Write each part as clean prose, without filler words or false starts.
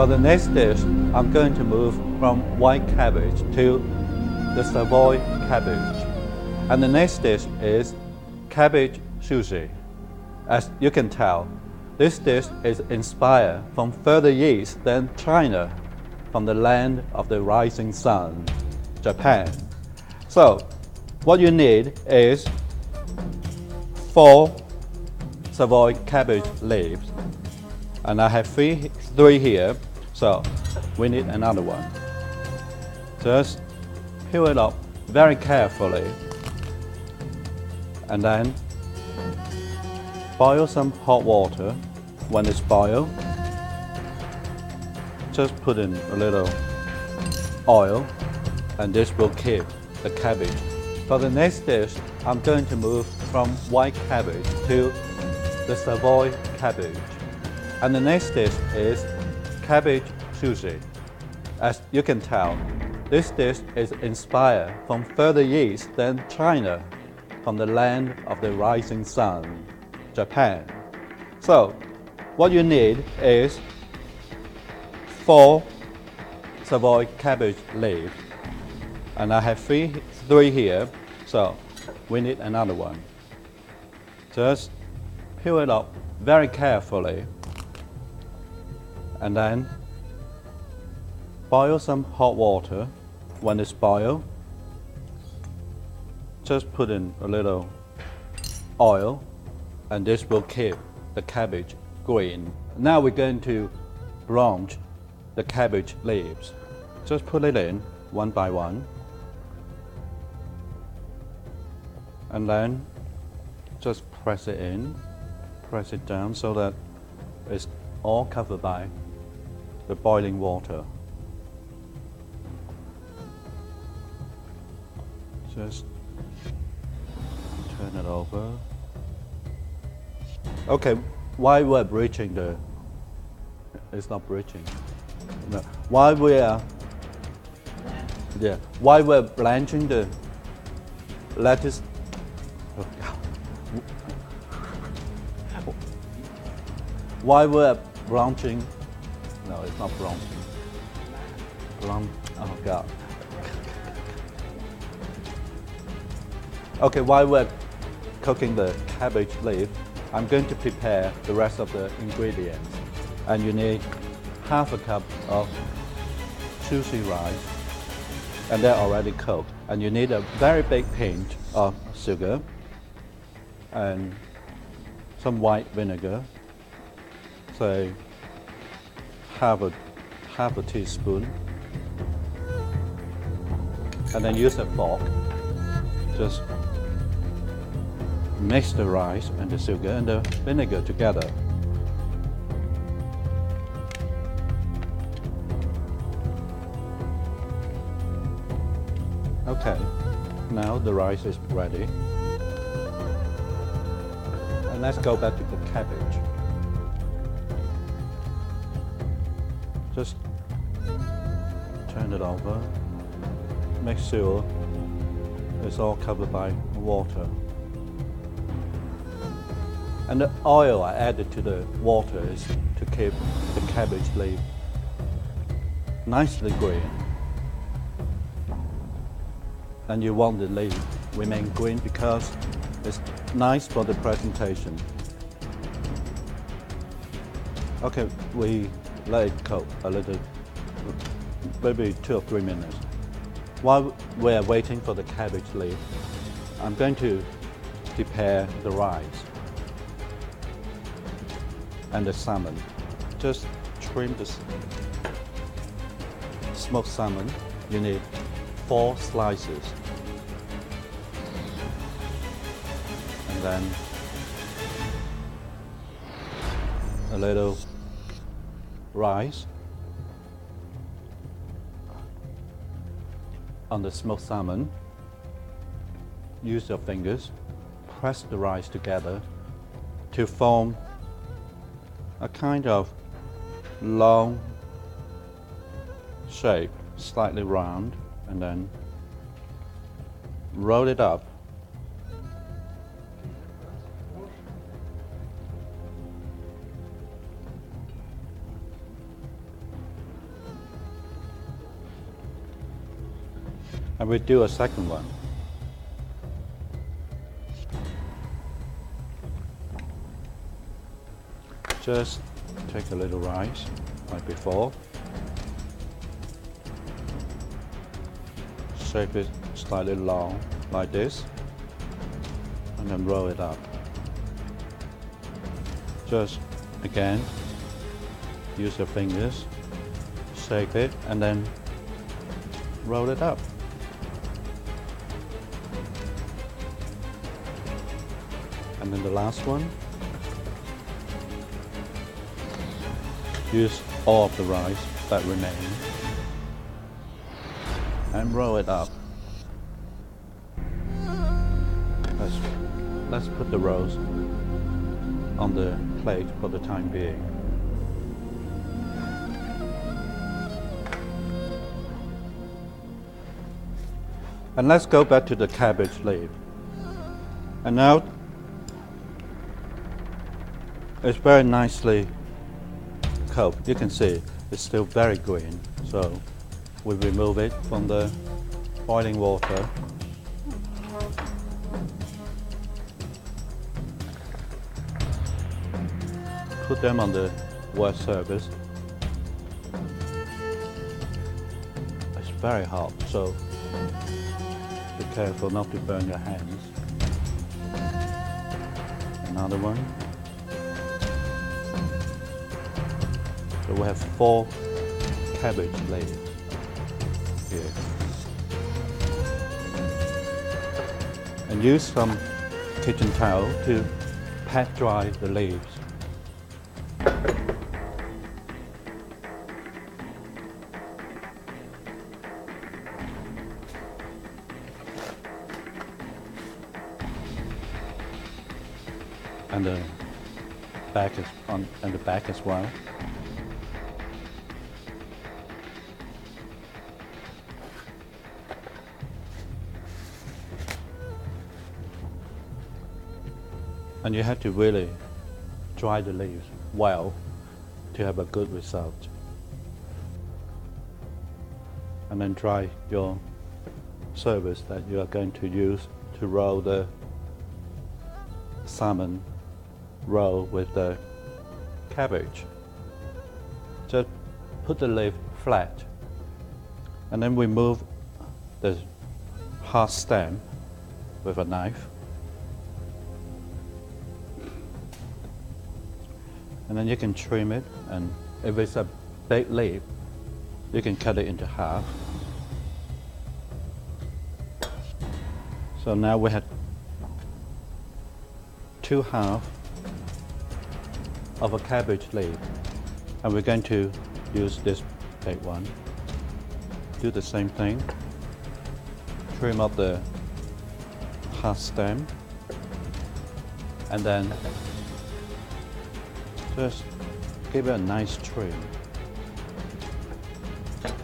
For the next dish, I'm going to move from white cabbage to the Savoy cabbage. And the next dish is cabbage sushi. As you can tell, this dish is inspired from further east than China, from the land of the rising sun, Japan. So, what you need is 4 Savoy cabbage leaves. And I have three here, so we need another one. Just peel it up very carefully, and then boil some hot water. When it's boiled, just put in a little oil, and this will keep the cabbage. For the next dish, I'm going to move from white cabbage to the Savoy cabbage. And the next dish is cabbage sushi. As you can tell, this dish is inspired from further east than China, from the land of the rising sun, Japan. So, what you need is 4 Savoy cabbage leaves. And I have three here, so we need another one. Just peel it up very carefully, and then boil some hot water. When it's boiled, just put in a little oil, and this will keep the cabbage green. Now we're going to blanch the cabbage leaves. Just put it in one by one, and then just press it in, press it down so that it's all covered by the boiling water. Just turn it over. Okay, while we're breaching it's not breaching. No. While we're blanching the lettuce, while we're blanching, no, it's not blanching. Oh God. Okay, while we're cooking the cabbage leaf, I'm going to prepare the rest of the ingredients. And you need half a cup of sushi rice, and they're already cooked. And you need a very big pinch of sugar and some white vinegar, say half a teaspoon, and then use a fork. Just mix the rice and the sugar and the vinegar together. Okay, now the rice is ready. And let's go back to the cabbage. Just turn it over. Make sure it's all covered by water. And the oil I added to the water is to keep the cabbage leaf nicely green. And you want the leaf remain green because it's nice for the presentation. Okay, we let it cook a little, maybe 2 or 3 minutes. While we're waiting for the cabbage leaf, I'm going to prepare the rice and the salmon. Just trim the smoked salmon. You need 4 slices. And then a little rice on the smoked salmon. Use your fingers, press the rice together to form a kind of long shape, slightly round, and then roll it up. And we do a second one. Just take a little rice like before. Shape it slightly long like this. And then roll it up. Just again, use your fingers, shake it, and then roll it up. And then the last one, use all of the rice that remain and roll it up. Let's put the rolls on the plate for the time being. And let's go back to the cabbage leaf. And now it's very nicely cooked. You can see it's still very green. So we remove it from the boiling water. Put them on the wet surface. It's very hot, so be careful not to burn your hands. Another one. So we have 4 cabbage leaves here. And use some kitchen towel to pat dry the leaves. And the back is on, and the back as well. And you have to really dry the leaves well to have a good result. And then dry your surface that you are going to use to roll the salmon roll with the cabbage. Just put the leaf flat and then remove the hard stem with a knife. And then you can trim it, and if it's a big leaf, you can cut it into half. So now we have 2 halves of a cabbage leaf, and we're going to use this big one. Do the same thing. Trim up the hard stem, and then just give it a nice trim.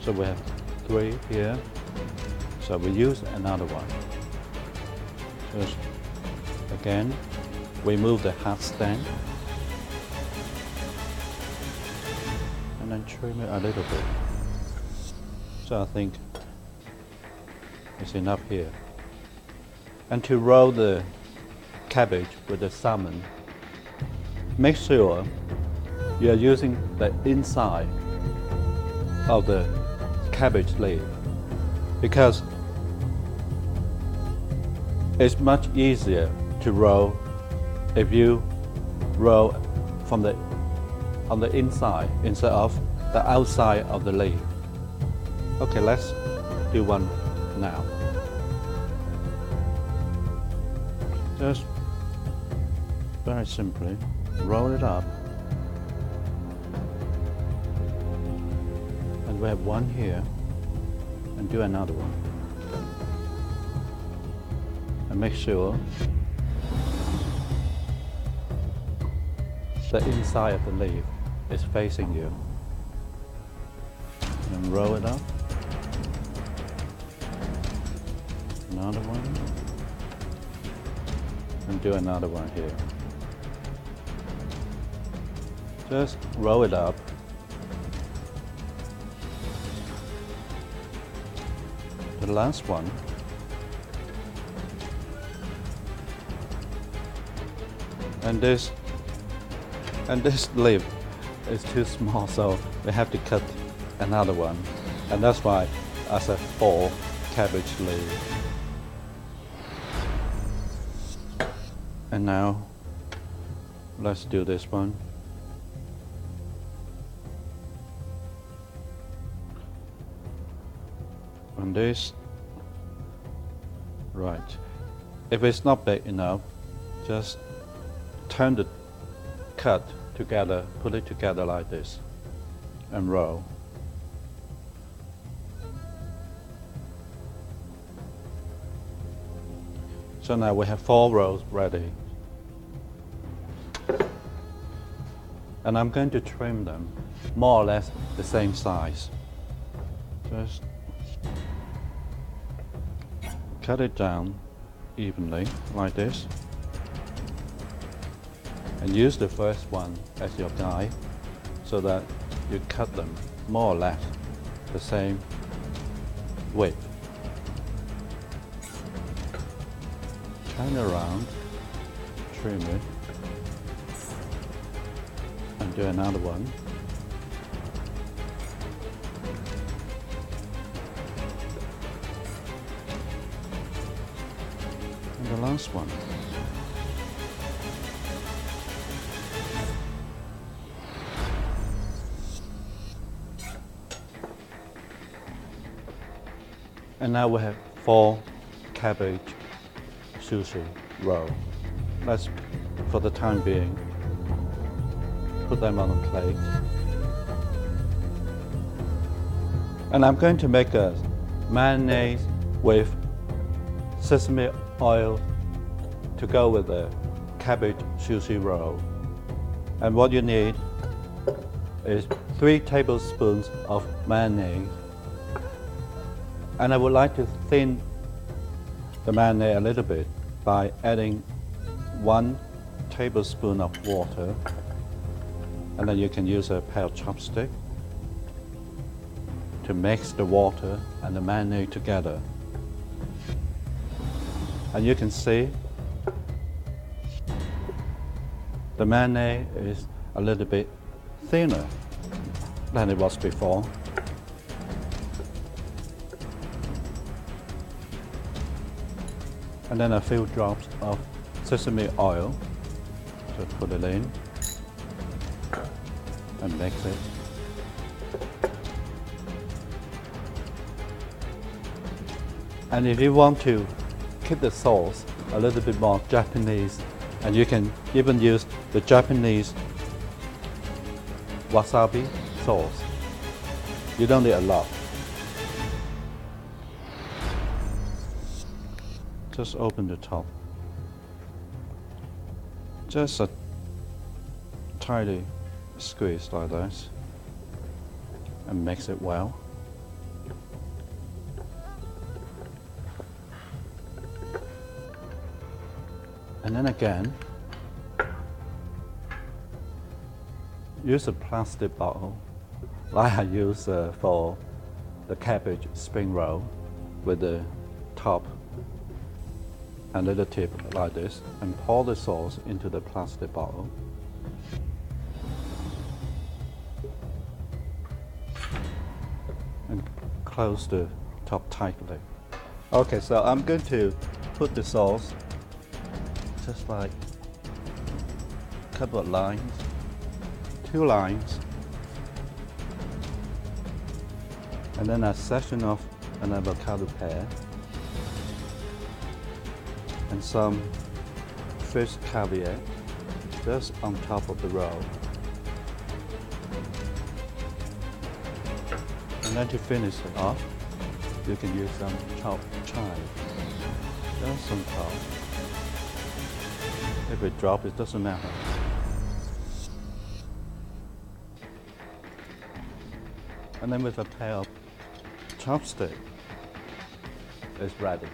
So we have 3 here. So we use another one. Just again, remove the hard stem and then trim it a little bit. So I think it's enough here. And to roll the cabbage with the salmon, make sure you are using the inside of the cabbage leaf, because it's much easier to roll if you roll from on the inside instead of the outside of the leaf. Okay, let's do one now. Just very simply roll it up, and we have one here, and do another one, and make sure the inside of the leaf is facing you, and roll it up. Another one, and do another one here. Just roll it up. The the last one. And this leaf is too small, so we have to cut another one. And that's why I said 4 cabbage leaves. And now let's do this one. And this, right. If it's not big enough, just turn the cut together, put it together like this, and roll. So now we have 4 rolls ready. And I'm going to trim them more or less the same size. Just cut it down evenly like this. And use the first one as your guide so that you cut them more or less the same width. Turn around, trim it, and do another one. And the last one. And now we have 4 cabbage sushi roll. Let's, for the time being, put them on a plate. And I'm going to make a mayonnaise with sesame oil to go with the cabbage sushi roll. And what you need is 3 tablespoons of mayonnaise. And I would like to thin the mayonnaise a little bit by adding 1 tablespoon of water. And then you can use a pair of chopsticks to mix the water and the mayonnaise together. And you can see the mayonnaise is a little bit thinner than it was before. And then a few drops of sesame oil. Just put it in and mix it. And if you want to keep the sauce a little bit more Japanese, and you can even use the Japanese wasabi sauce. You don't need a lot. Just open the top. Just a tiny squeeze like this and mix it well. And then again, use a plastic bottle like I use for the cabbage spring roll with the top and little tip like this, and pour the sauce into the plastic bottle. And close the top tightly. Okay, so I'm going to put the sauce just like a couple of lines, 2 lines, and then a section of an avocado pear, and some fish caviar just on top of the roll. And then to finish it off, you can use some chopped chive, just on top. If it drops, it doesn't matter. And then with a pair of chopsticks, it's ready.